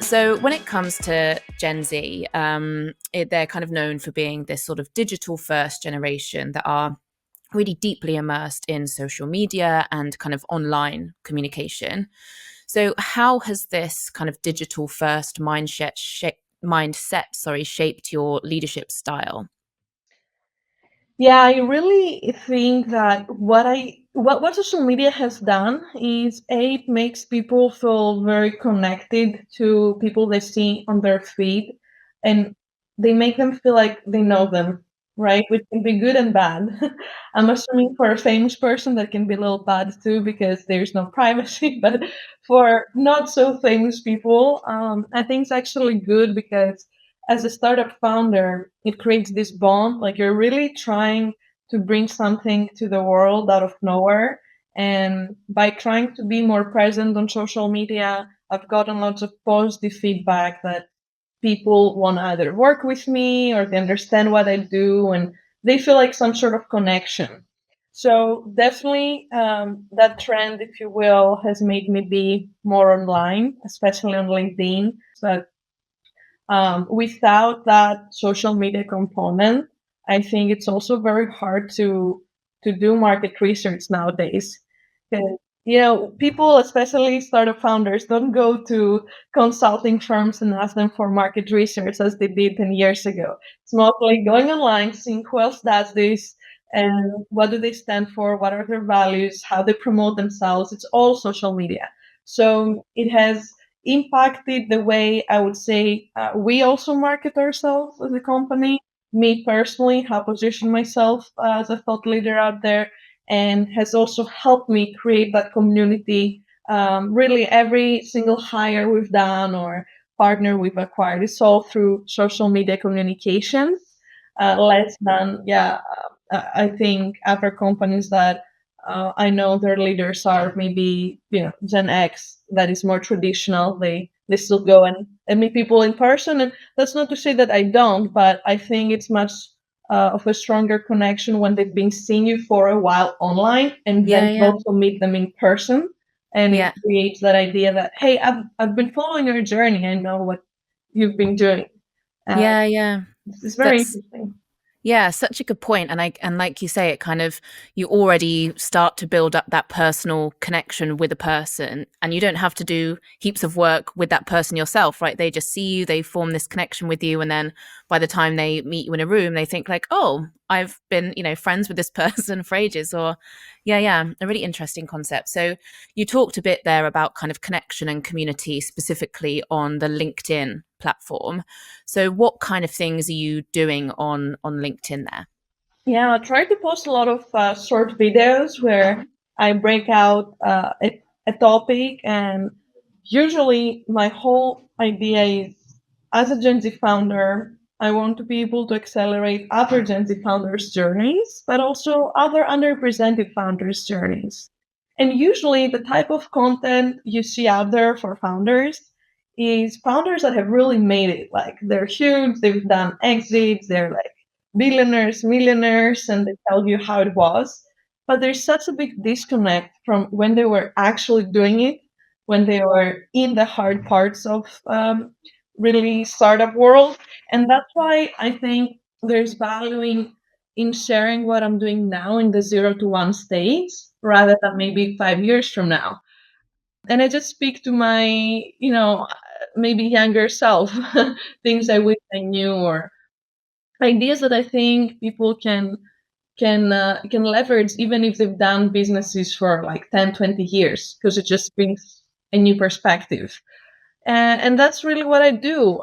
So when it comes to Gen Z, they're kind of known for being this sort of digital first generation that are really deeply immersed in social media and kind of online communication. So how has this kind of digital first mindset shaped your leadership style? Yeah, I really think that what social media has done is it makes people feel very connected to people they see on their feed, and they make them feel like they know them, right? Which can be good and bad. I'm assuming for a famous person that can be a little bad too because there's no privacy, but for not so famous people, I think it's actually good because as a startup founder, it creates this bond. Like you're really trying to bring something to the world out of nowhere. And by trying to be more present on social media, I've gotten lots of positive feedback that people want to either work with me or they understand what I do and they feel like some sort of connection. So definitely that trend, if you will, has made me be more online, especially on LinkedIn. But without that social media component, I think it's also very hard to do market research nowadays. 'Cause, people, especially startup founders, don't go to consulting firms and ask them for market research as they did 10 years ago. It's mostly going online, seeing who else does this, and what do they stand for, what are their values, how they promote themselves. It's all social media. So it has impacted the way I would say we also market ourselves as a company. Me personally, how I position myself as a thought leader out there, and has also helped me create that community. Really, every single hire we've done or partner we've acquired is all through social media communications. Less than, yeah, I think other companies that I know their leaders are maybe Gen X that is more traditional. They still go and meet people in person, and that's not to say that I don't, but I think it's much of a stronger connection when they've been seeing you for a while online, and then Yeah, you yeah, also meet them in person, and it yeah, creates that idea that hey, I've been following your journey. I know what you've been doing. Uh, yeah, yeah. it's very That's interesting. Yeah, such a good point. And like you say, it kind of you already start to build up that personal connection with a person, and you don't have to do heaps of work with that person yourself, right? They just see you, they form this connection with you, and then by the time they meet you in a room, they think like, "Oh, I've been, friends with this person for ages." Or yeah, a really interesting concept. So you talked a bit there about kind of connection and community specifically on the LinkedIn platform. So what kind of things are you doing on LinkedIn there? Yeah, I try to post a lot of short videos where I break out a topic, and usually my whole idea is as a Gen Z founder, I want to be able to accelerate other Gen Z founders' journeys, but also other underrepresented founders' journeys. And usually, the type of content you see out there for founders is founders that have really made it. Like they're huge, they've done exits, they're like billionaires, millionaires, and they tell you how it was. But there's such a big disconnect from when they were actually doing it, when they were in the hard parts of really startup world. And that's why I think there's value in sharing what I'm doing now in the 0 to 1 stage rather than maybe 5 years from now. And I just speak to my, maybe younger self, things I wish I knew or ideas that I think people can leverage even if they've done businesses for like 10, 20 years because it just brings a new perspective. And that's really what I do.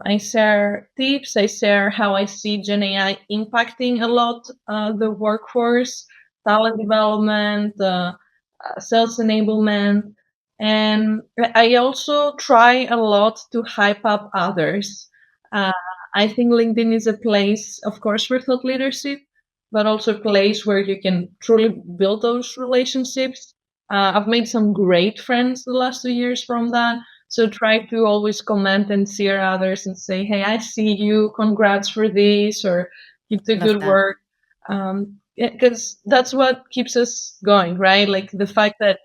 I share tips. I share how I see Gen AI impacting a lot the workforce, talent development, sales enablement, and I also try a lot to hype up others. Uh, I think LinkedIn is a place, of course, for thought leadership, but also a place where you can truly build those relationships. I've made some great friends the last 2 years from that. So try to always comment and share others and say, hey, I see you, congrats for this, or keep the Love good that. work. Because that's what keeps us going, right? Like the fact that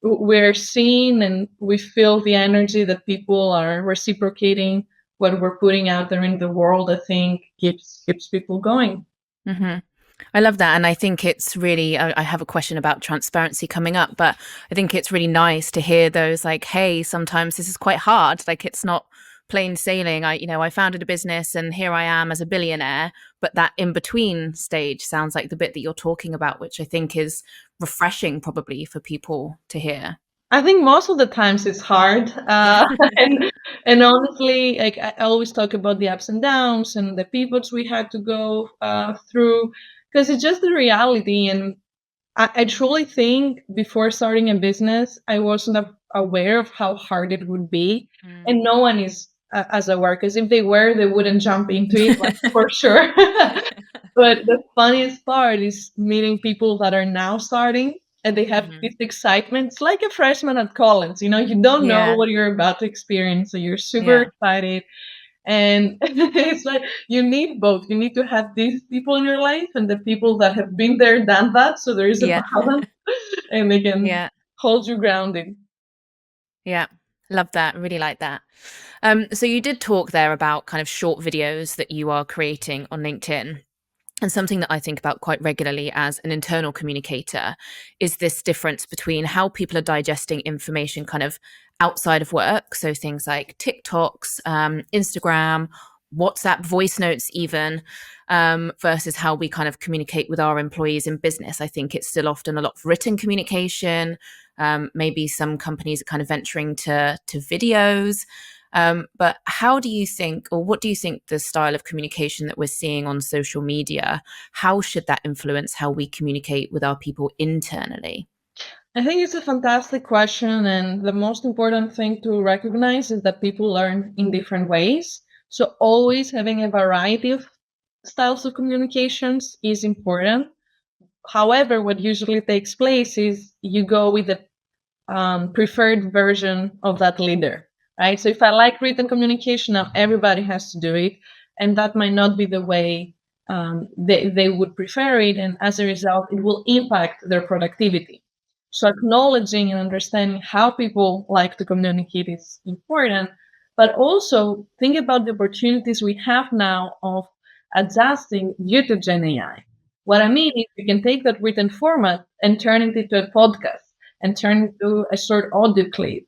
we're seen and we feel the energy that people are reciprocating what we're putting out there in the world, I think keeps people going. Hmm. I love that. And I think it's really, I have a question about transparency coming up, but I think it's really nice to hear those like, hey, sometimes this is quite hard. Like it's not plain sailing. I founded a business and here I am as a billionaire, but that in between stage sounds like the bit that you're talking about, which I think is refreshing probably for people to hear. I think most of the times it's hard, and honestly, like I always talk about the ups and downs and the pivots we had to go through, because it's just the reality. And I truly think before starting a business, I wasn't aware of how hard it would be, Mm. and no one is as aware. Because if they were, they wouldn't jump into it, like, for sure. But the funniest part is meeting people that are now starting and they have Hmm. this excitement. It's like a freshman at college. You don't know Yeah. what you're about to experience, so you're super Yeah. excited. And it's like you need both. You need to have these people in your life and the people that have been there, done that. So there is a Yeah. balance and they can Yeah. hold you grounded. Yeah. Love that. Really like that. So you did talk there about kind of short videos that you are creating on LinkedIn. And something that I think about quite regularly as an internal communicator is this difference between how people are digesting information kind of outside of work. So things like TikToks, Instagram, WhatsApp, voice notes, even, versus how we kind of communicate with our employees in business. I think it's still often a lot of written communication. Maybe some companies are kind of venturing to videos. But how do you think, or what do you think the style of communication that we're seeing on social media, how should that influence how we communicate with our people internally? I think it's a fantastic question. And the most important thing to recognize is that people learn in different ways. So always having a variety of styles of communications is important. However, what usually takes place is you go with the preferred version of that leader, right? So if I like written communication, now everybody has to do it, and that might not be the way they would prefer it, and as a result, it will impact their productivity. So acknowledging and understanding how people like to communicate is important, but also think about the opportunities we have now of adjusting due to Gen AI. What I mean is we can take that written format and turn it into a podcast and turn it into a short audio clip.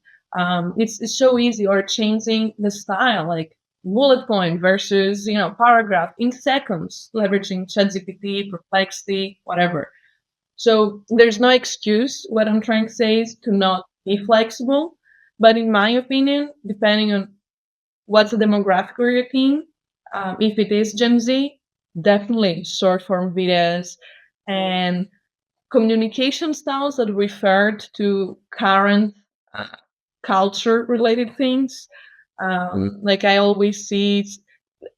It's so easy, or changing the style, like bullet point versus paragraph in seconds, leveraging ChatGPT, Perplexity, whatever. So there's no excuse. What I'm trying to say is to not be flexible. But in my opinion, depending on what's the demographic of your team, if it is Gen Z, definitely short form videos and communication styles that referred to current uh, culture related things. Like I always see,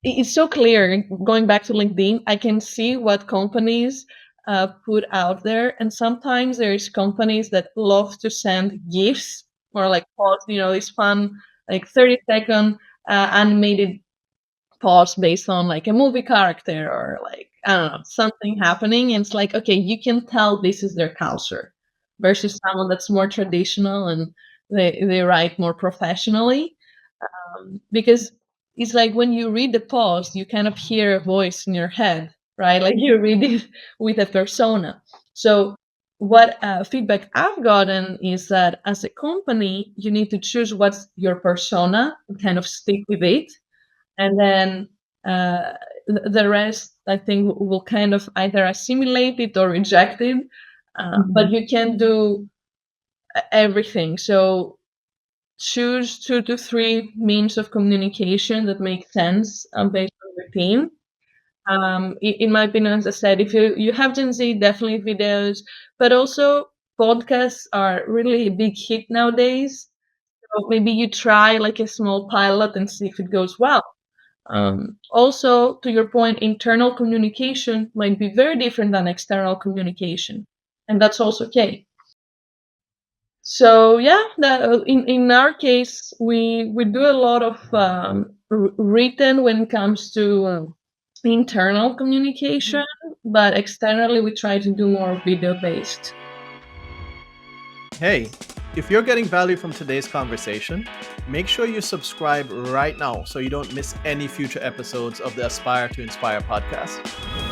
it's so clear. Going back to LinkedIn, I can see what companies put out there, and sometimes there's companies that love to send GIFs or like post, these fun like 30-second animated post based on like a movie character or like I don't know something happening. And it's like, okay, you can tell this is their culture versus someone that's more traditional and they write more professionally, because it's like when you read the post, you kind of hear a voice in your head, right? Like you read it with a persona. So, what feedback I've gotten is that as a company, you need to choose what's your persona and kind of stick with it. And then the rest, I think, will kind of either assimilate it or reject it. But you can do everything. So, choose 2 to 3 means of communication that make sense based on your team. In my opinion, as I said, if you have Gen Z, definitely videos, but also podcasts are really a big hit nowadays. So maybe you try like a small pilot and see if it goes well. Also, to your point, internal communication might be very different than external communication, and that's also okay. So yeah, in our case, we do a lot of written when it comes to internal communication, but externally we try to do more video based. Hey, If you're getting value from today's conversation, make sure you subscribe right now so you don't miss any future episodes of the Aspire to Inspire podcast.